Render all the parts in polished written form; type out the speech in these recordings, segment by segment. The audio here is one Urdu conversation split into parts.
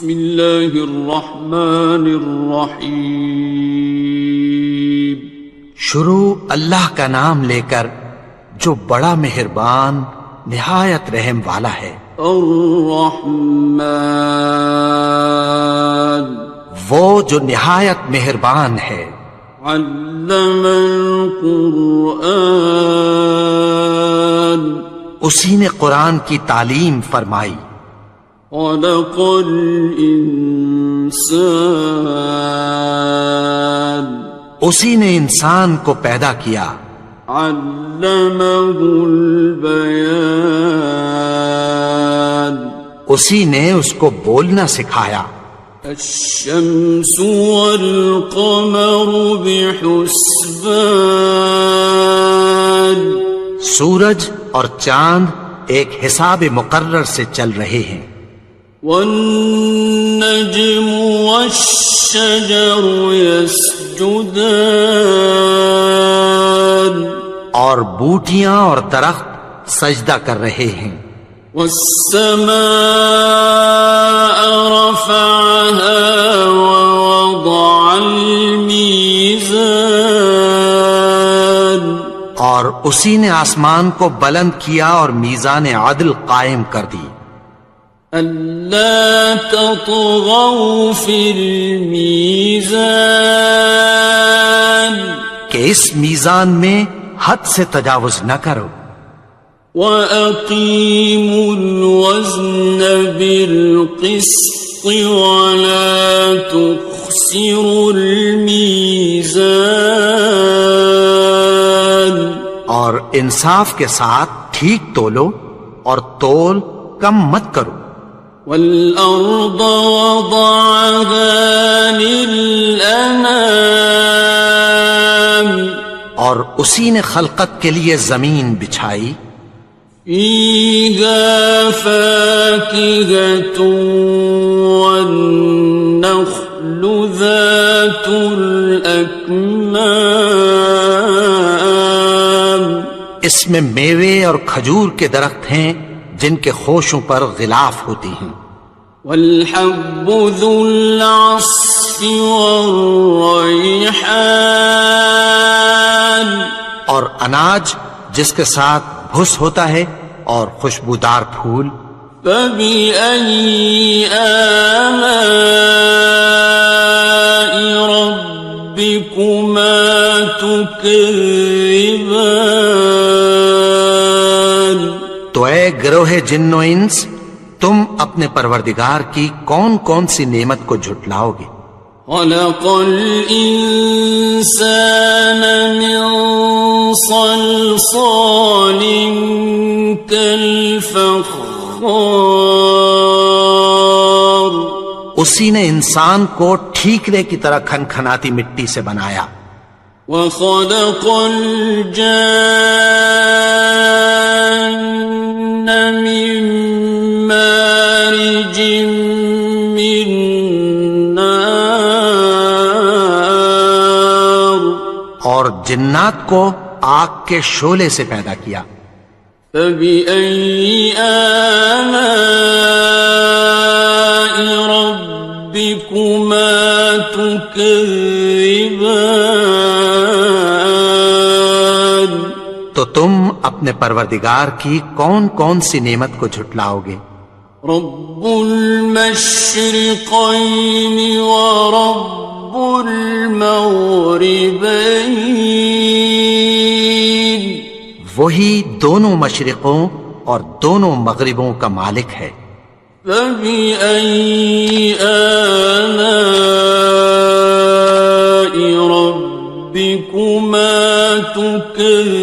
بسم اللہ الرحمن الرحیم. شروع اللہ کا نام لے کر جو بڑا مہربان نہایت رحم والا ہے. الرحمن وہ جو نہایت مہربان ہے. علم القرآن اسی نے قرآن کی تعلیم فرمائی. خلق الانسان اسی نے انسان کو پیدا کیا. علمہ البیان اسی نے اس کو بولنا سکھایا. الشمس والقمر بحسبان سورج اور چاند ایک حساب مقرر سے چل رہے ہیں. والنجم والشجر يسجدان اور بوٹیاں اور درخت سجدہ کر رہے ہیں. والسماء رفعها ووضع الميزان اور اسی نے آسمان کو بلند کیا اور میزان عدل قائم کر دی. ألا تطغوا في الميزان کہ اس میزان میں حد سے تجاوز نہ کرو. وَأَقِيمُوا الْوَزْنَ بِالْقِسْطِ وَلَا تُخْسِرُوا الْمِيزَانَ اور انصاف کے ساتھ ٹھیک تولو اور تول کم مت کرو. وَالْأَرْضَ وَضَعَهَا لِلْأَنَامِ اور اسی نے خلقت کے لیے زمین بچھائی. فِيهَا فَاكِهَةٌ وَالنَّخْلُ ذَاتُ الْأَكْمَامِ اس میں میوے اور کھجور کے درخت ہیں جن کے خوشوں پر غلاف ہوتی ہیں. وَالْحَبُّ ذُو الْعَصْفِ وَالرَّيْحَانِ اور اناج جس کے ساتھ بھس ہوتا ہے اور خوشبودار پھول. فَبِأَيِّ آلَاءِ رَبِّكُمَا تُكَذِّبَانِ تو اے گروہ جن و انس تم اپنے پروردگار کی کون کون سی نعمت کو جھٹلاؤ گے. خَلَقَ الْإِنسَانَ مِنْ صَلْصَالٍ كَالْفَخَّارِ اسی نے انسان کو ٹھیکرے کی طرح کھنکھناتی مٹی سے بنایا. وَخَلَقَ الْجَانَّ مِن مَّارِجٍ مِّن نَّارٍ اور جنات کو آگ کے شعلے سے پیدا کیا. فَبِأَيِّ آلَاءِ رَبِّكُمَا تُكَذِّبَانِ تو تم اپنے پروردگار کی کون کون سی نعمت کو جھٹلاؤ گے. رب المشرقین ورب المغربین وہی دونوں مشرقوں اور دونوں مغربوں کا مالک ہے. فَبِأَيِّ آلَاءِ رَبِّكُمَا تُكَذِّبَانِ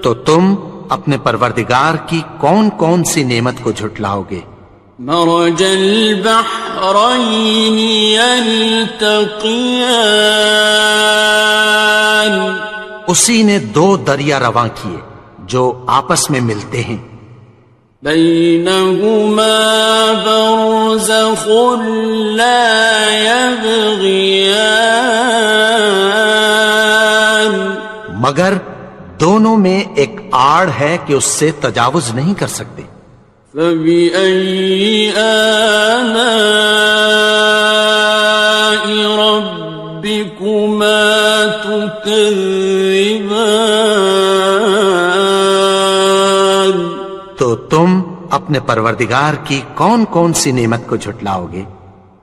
تو تم اپنے پروردگار کی کون کون سی نعمت کو جھٹلاؤ گے. مرج البحرین یلتقیان اسی نے دو دریا رواں کیے جو آپس میں ملتے ہیں. بینہما برزخ لا یبغیان مگر دونوں میں ایک آڑ ہے کہ اس سے تجاوز نہیں کر سکتے. فبأي آلاء ربكما تكذبان. تو تم اپنے پروردگار کی کون کون سی نعمت کو جھٹلاؤ گے؟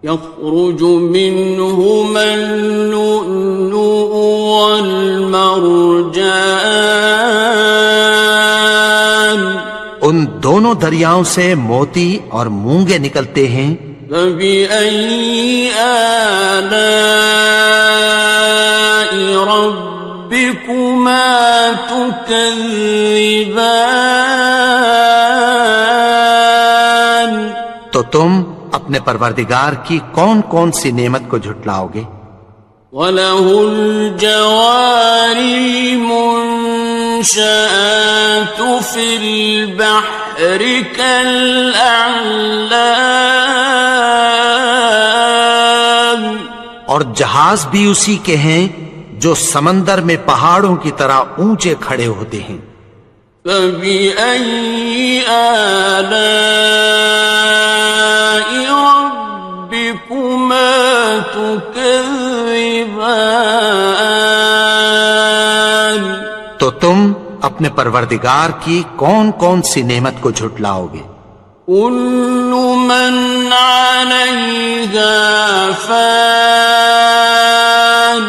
يخرج منهما اللؤلؤ والمرجان. ان دونوں دریاؤں سے موتی اور مونگے نکلتے ہیں. فبأي آلاء ربكما تكذبان. تو تم اپنے پروردگار کی کون کون سی نعمت کو جھٹلاؤ گے؟ وَلَهُ الْجَوَارِ الْمُنشَآتُ فِي الْبَحْرِ كَالْأَعْلَامِ. اور جہاز بھی اسی کے ہیں جو سمندر میں پہاڑوں کی طرح اونچے کھڑے ہوتے ہیں. فَبِأَيِّ آلَاءِ رَبِّكُمَا تُكَذِّبَانِ. تو تم اپنے پروردگار کی کون کون سی نعمت کو جھٹلاؤ گے؟ كُلُّ مَنْ عَلَيْهَا فَانٍ.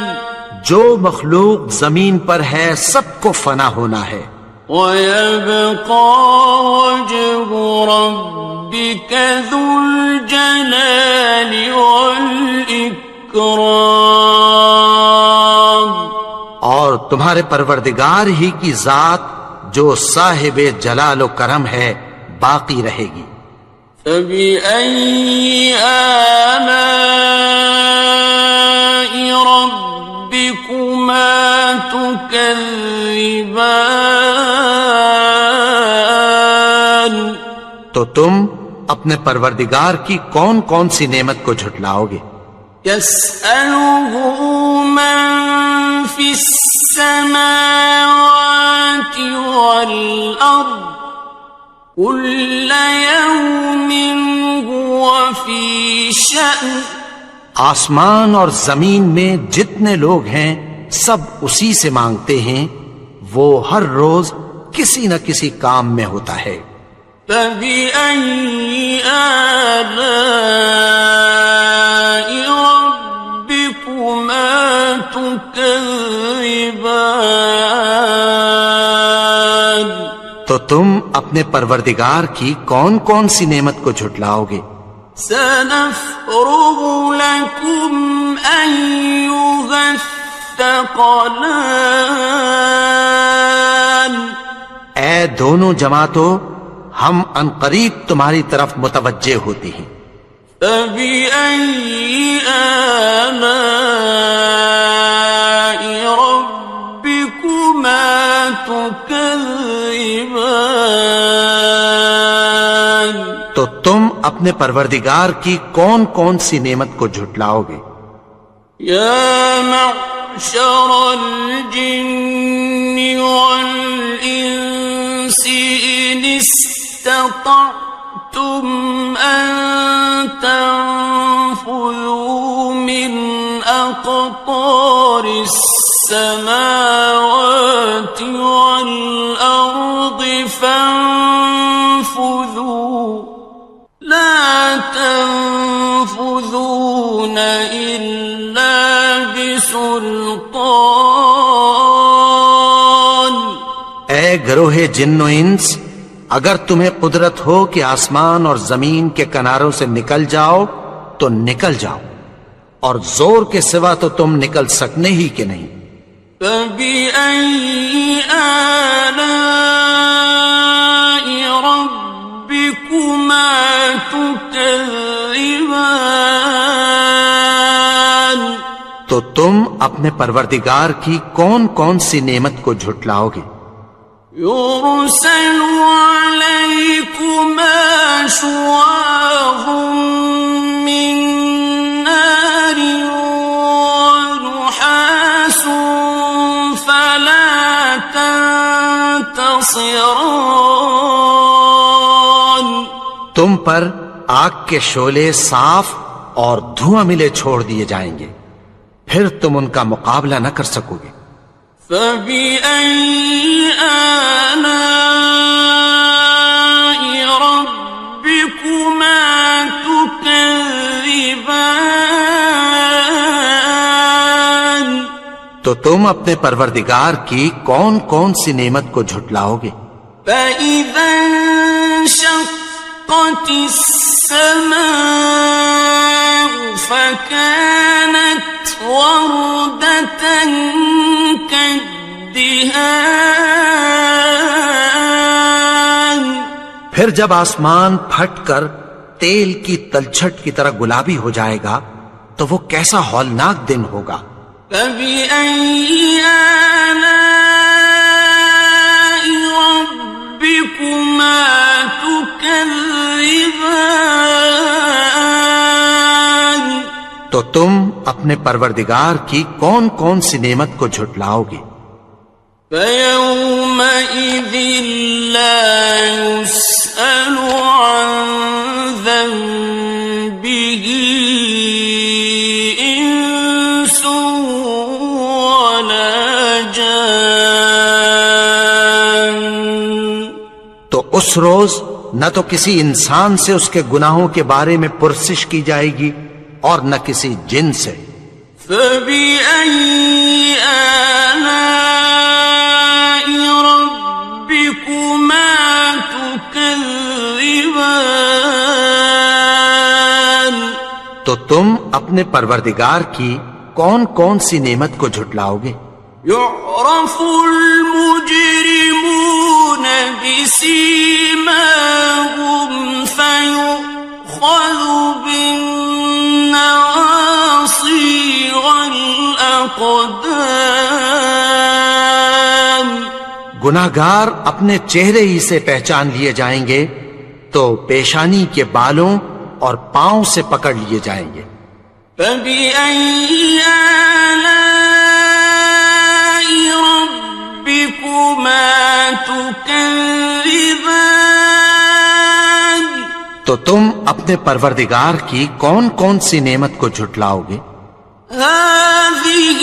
جو مخلوق زمین پر ہے سب کو فنا ہونا ہے. وَيَبْقَى وَجْهُ رَبِّكَ ذُو الْجَلَالِ وَالْإِكْرَامِ. اور تمہارے پروردگار ہی کی ذات جو صاحب جلال و کرم ہے باقی رہے گی. فَبِأَيِّ آلَاءِ رَبِّكُمَا تُكَذِّبَانِ. تو تم اپنے پروردگار کی کون کون سی نعمت کو جھٹلاؤ گے؟ يَسْأَلُهُ مَن فِي السَّمَاوَاتِ وَالْأَرْضِ كُلَّ يَوْمٍ هُوَ فِي شَأْنٍ. آسمان اور زمین میں جتنے لوگ ہیں سب اسی سے مانگتے ہیں، وہ ہر روز کسی نہ کسی کام میں ہوتا ہے. فَبِأَيِّ آلَاءِ رَبِّكُمَا تُكَذِّبَانِ. تو تم اپنے پروردگار کی کون کون سی نعمت کو جھٹلاؤ گے؟ سَنَفْرُغُ لَكُمْ أَيُّهَ الثَّقَلَانِ. اے دونوں جماعتوں، ہم عنقریب تمہاری طرف متوجہ ہوتے ہیں. فَبِأَيِّ آلَاءِ رَبِّكُمَا تُكَذِّبَانِ. تو تم اپنے پروردگار کی کون کون سی نعمت کو جھٹلاؤ گے؟ يَا مَعْشَرَ الْجِنِّ وَالْإِنسِ إِنِ اسْتَطَعْتُمْ أَن تَنفُذُوا مِنْ أَقْطَارِ السَّمَاوَاتِ وَالْأَرْضِ فَانفُذُوا لَا تَنفُذُونَ إِلَّا بِسُلْطَانٍ. اے گروہ جن و انس، اگر تمہیں قدرت ہو کہ آسمان اور زمین کے کناروں سے نکل جاؤ تو نکل جاؤ، اور زور کے سوا تو تم نکل سکنے ہی کہ نہیں. فَبِأَيِّ آلَاءِ رَبِّكُمَا تُكَذِّبَانِ. تو تم اپنے پروردگار کی کون کون سی نعمت کو جھٹلاؤ گے؟ يُرْسَلُ عَلَيْكُمَا شُوَاظٌ مِّن نَّارٍ وَنُحَاسٌ فَلَا تَنْتَصِرَانِ. تم پر آگ کے شعلے صاف اور دھواں ملے چھوڑ دیے جائیں گے، پھر تم ان کا مقابلہ نہ کر سکو گے۔ فَبِأَيِّ آلَاءِ رَبِّكُمَا تُكَذِّبَانِ؟ تو تم اپنے پروردگار کی کون کون سی نعمت کو جھٹلاؤ گے؟ فَإِذَا انشَقَّتِ السَّمَاءُ فَكَانَتْ وَرْدَةً كَالدِّهَانِ، پھر جب آسمان پھٹ کر تیل کی تلچھٹ کی طرح گلابی ہو جائے گا تو وہ کیسا ہولناک دن ہوگا۔ فَبِأَيِّ آلَاءِ رَبِّكُمَا تُكَذِّبَانِ؟ تو تم اپنے پروردگار کی کون کون سی نعمت کو جھٹلاؤ گے؟ فَيَوْمَئِذٍ لَا يُسْأَلُ عَنْ ذَنبِهِ إِنسٌ وَلَا جَانٌ۔ تو اس روز نہ تو کسی انسان سے اس کے گناہوں کے بارے میں پرسش کی جائے گی اور نہ کسی جن سے۔ فَبِأَيِّ آلَاءِ رَبِّكُمَا تُكَذِّبَانِ؟ تو تم اپنے پروردگار کی کون کون سی نعمت کو جھٹلاؤ گے؟ يُعْرَفُ الْمُجْرِمُونَ بِسِيمَاهُمْ فَيُؤْخَذُ بِالنَّوَاصِي وَالْأَقْدَامِ۔ گناہگار اپنے چہرے ہی سے پہچان لیے جائیں گے تو پیشانی کے بالوں اور پاؤں سے پکڑ لیے جائیں گے۔ فَبِأَيِّ آلَاءِ رَبِّكُمَا تُكَذِّبَانِ؟ تو تم اپنے پروردگار کی کون کون سی نعمت کو جھٹلاؤ گے؟ هَٰذِهِ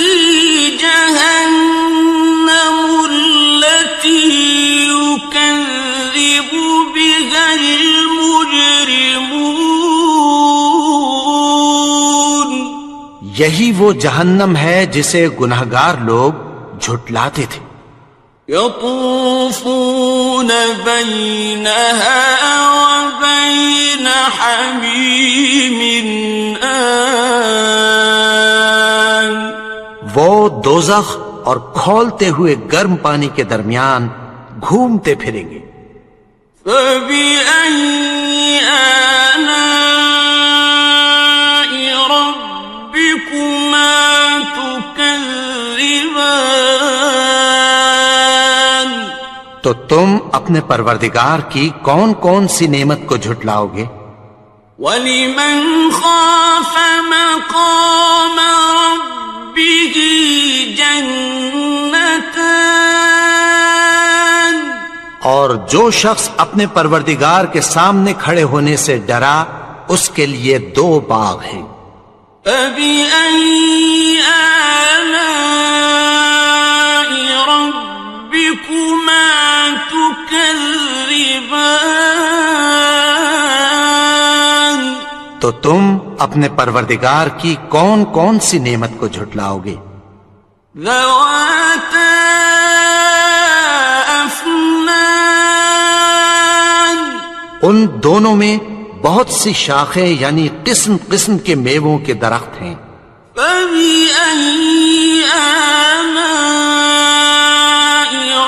جَهَنَّمُ الَّتِي يُكَذِّبُ بِهَا الْمُجْرِمُونَ۔ یہی وہ جہنم ہے جسے گناہگار لوگ جھٹلاتے تھے۔ يَطُوفُونَ بَيْنَهَا وَبَيْنَ حَمِيمٍ آنٍ۔ وہ دوزخ اور کھولتے ہوئے گرم پانی کے درمیان گھومتے پھریں گے۔ فَبِأَيِّ آلَاءِ رَبِّكُمَا تُكَذِّبَانِ؟ تو تم اپنے پروردگار کی کون کون سی نعمت کو جھٹلاؤ گے؟ وَلِمَنْ خَافَ مَقَامَ رَبِّهِ جَنَّتَانِ؟ اور جو شخص اپنے پروردگار کے سامنے کھڑے ہونے سے ڈرا اس کے لیے 2 باغ ہیں۔ فَبِأَيِّ آلَاءِ رَبِّكُمَا تُكَذِّبَانِ؟ تو تم اپنے پروردگار کی کون کون سی نعمت کو جھٹلاؤ گے؟ ذَوَاتَا أَفْنَانٍ؟ ان دونوں میں بہت سی شاخیں یعنی قسم قسم کے میووں کے درخت ہیں۔ فَبِأَيِّ آلَاءِ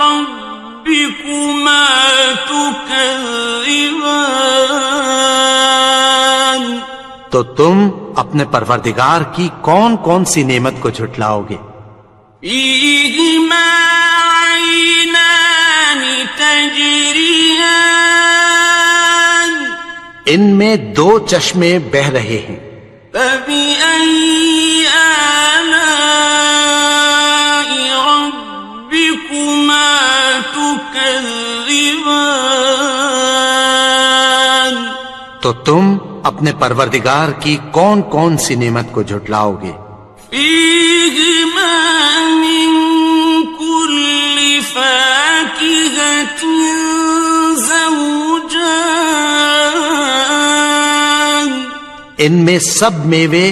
رَبِّكُمَا تُكَذِّبَانِ؟ تو تم اپنے پروردگار کی کون کون سی نعمت کو جھٹلاؤ گے؟ فِيهِمَا عَيْنَانِ تَجْرِيَانِ؟ ان میں 2 چشمے بہ رہے ہیں۔ فَبِأَيِّ آلَاءِ رَبِّكُمَا تُكَذِّبَانِ؟ تو تم اپنے پروردگار کی کون کون سی نعمت کو جھٹلاؤ گے؟ فیہما من کل فاکہۃ زوجان، ان میں سب میوے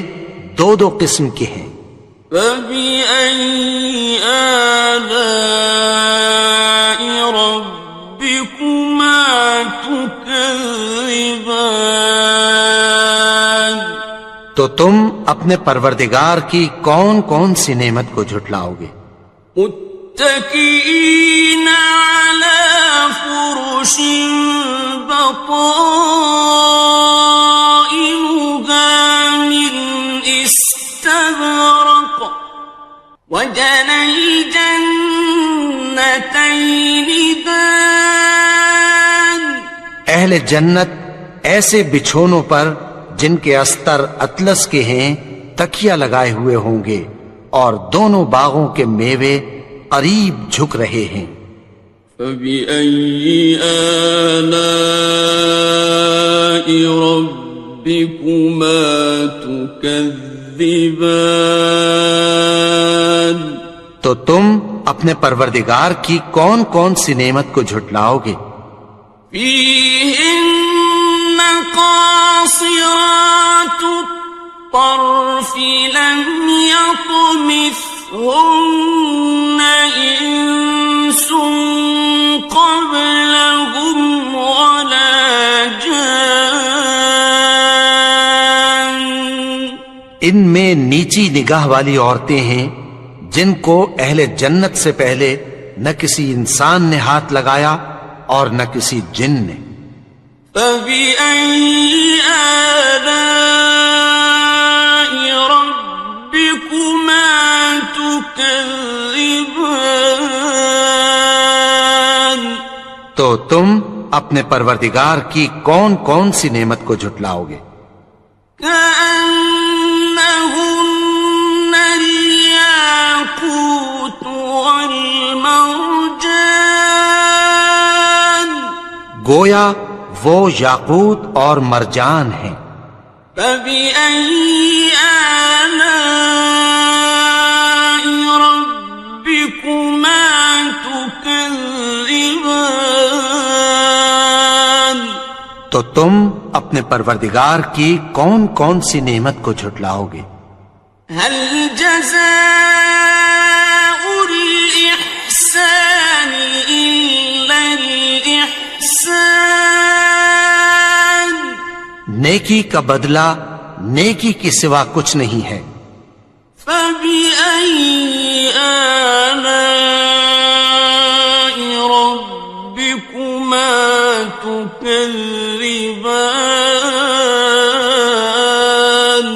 دو دو قسم کے ہیں۔ فبأي آلاء ربكما تكذبان، تو تم اپنے پروردگار کی کون کون سی نعمت کو جھٹلاؤ گے؟ متكئين على فرش بطائنها من استبرق، وجنى الجنتين دان، اہل جنت ایسے بچھونوں پر جن کے استر اطلس کے ہیں تکیہ لگائے ہوئے ہوں گے، اور دونوں باغوں کے میوے قریب جھک رہے ہیں۔ فبأي آلاء ربكما تكذبان، تو تم اپنے پروردگار کی کون کون سی نعمت کو جھٹلاؤ گے؟ فيهن قاصرات الطرف لم يطمثهن إنس قبلهم ولا جان، ان میں نیچی نگاہ والی عورتیں ہیں جن کو اہل جنت سے پہلے نہ کسی انسان نے ہاتھ لگایا اور نہ کسی جن نے۔ فبأي آلاء ربكما تكذبان، تو تم اپنے پروردگار کی کون کون سی نعمت کو جھٹلاؤ گے؟ كأنهن الياقوت والمرجان، گویا وہ یاقوت اور مرجان ہیں۔ فبأي آلاء ربكما تكذبان، تو تم اپنے پروردگار کی کون کون سی نعمت کو جھٹلاؤ گے؟ هل جزاء الإحسان إلا الإحسان، نیکی کا بدلہ نیکی کے سوا کچھ نہیں ہے۔ فبأي آلاء ربكما تكذبان،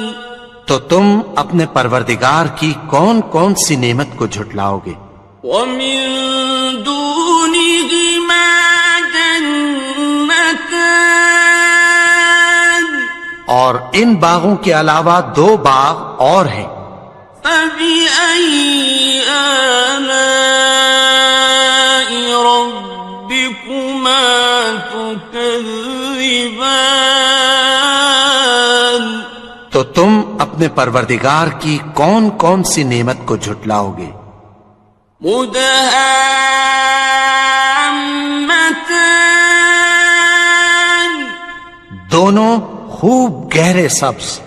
تو تم اپنے پروردگار کی کون کون سی نعمت کو جھٹلاؤ گے؟ ومن دونهما جنتان، اور ان باغوں کے علاوہ دو باغ اور ہیں۔ فبأي آلاء ربكما تكذبان، تو تم اپنے پروردگار کی کون کون سی نعمت کو جھٹلاؤ گے؟ مدهامتان، دونوں خوب گہرے سبز۔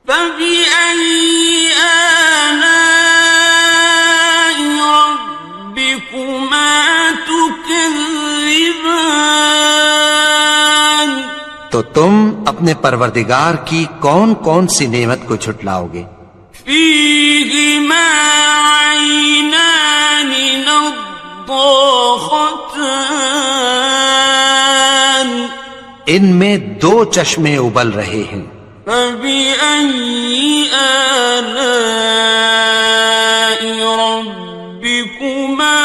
فبأي آلاء ربكما تكذبان، تو تم اپنے پروردگار کی کون کون سی نعمت کو جھٹلاؤ گے؟ فيهما عينان نضاختان، ان میں دو چشمے ابل رہے ہیں۔ فبأي آلاء ربكما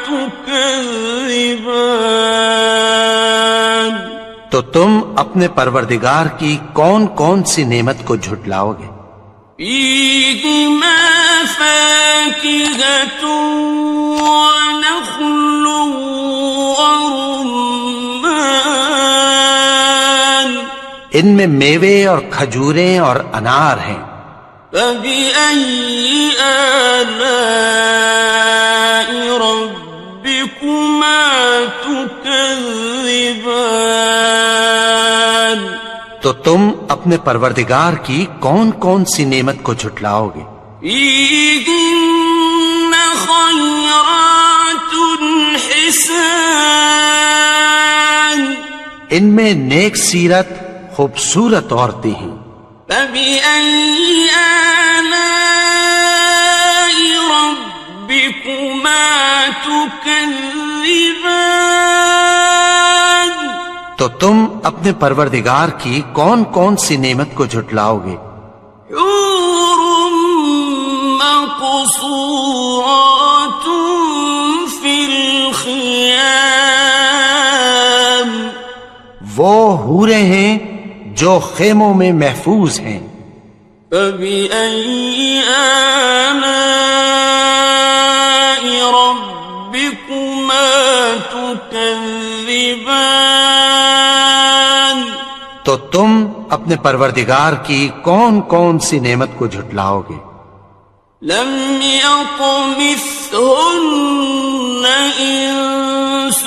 تكذبان، تو تم اپنے پروردگار کی کون کون سی نعمت کو جھٹلاؤ گے؟ فيهما فاكهة ونخل ورمان، ان میں میوے اور کھجوریں اور انار ہیں۔ فبأي آلاء ربكما تكذبان؟ تو تم اپنے پروردگار کی کون کون سی نعمت کو جھٹلاؤ گے؟ فيهن خيرات حسان، ان میں نیک سیرت خوبصورت عورتیں ہیں۔ فبأي آلاء ربكما تكذبان؟ تو تم اپنے پروردگار کی کون کون سی نعمت کو جھٹلاؤ گے؟ حور مقصورات في الخيام، وہ حوریں ہیں جو خیموں میں محفوظ ہیں۔ فبأي آلاء ربكما تكذبان؟ تو تم اپنے پروردگار کی کون کون سی نعمت کو جھٹلاؤ گے؟ لم يطمثهن إنس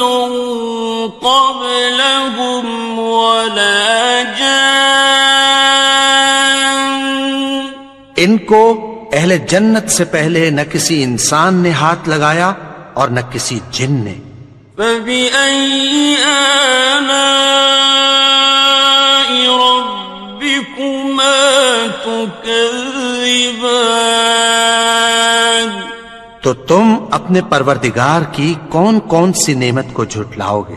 قبلهم ولا جان، ان کو اہل جنت سے پہلے نہ کسی انسان نے ہاتھ لگایا اور نہ کسی جن نے۔ فبأي آلاء ربكما تكذبان؟ تو تم اپنے پروردگار کی کون کون سی نعمت کو جھٹلاؤ گے؟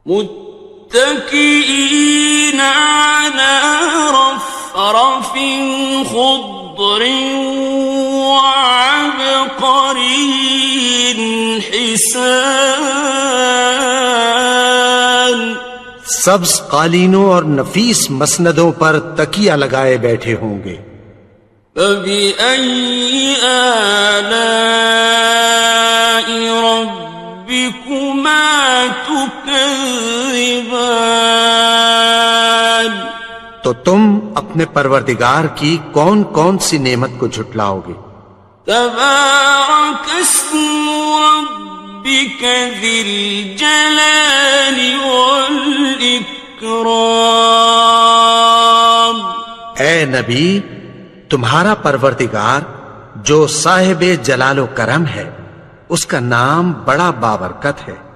متكئين على رفرف خضر وعبقري حسان، سبز قالینوں اور نفیس مسندوں پر تکیہ لگائے بیٹھے ہوں گے۔ فبأي آلاء ربكما تكذبان؟ تو تم اپنے پروردگار کی کون کون سی نعمت کو جھٹلاؤ گے؟ تبارك اسم ربك ذي الجلال والإكرام۔ اے نبی، تمہارا پروردگار جو صاحب جلال و کرم ہے، اس کا نام بڑا بابرکت ہے۔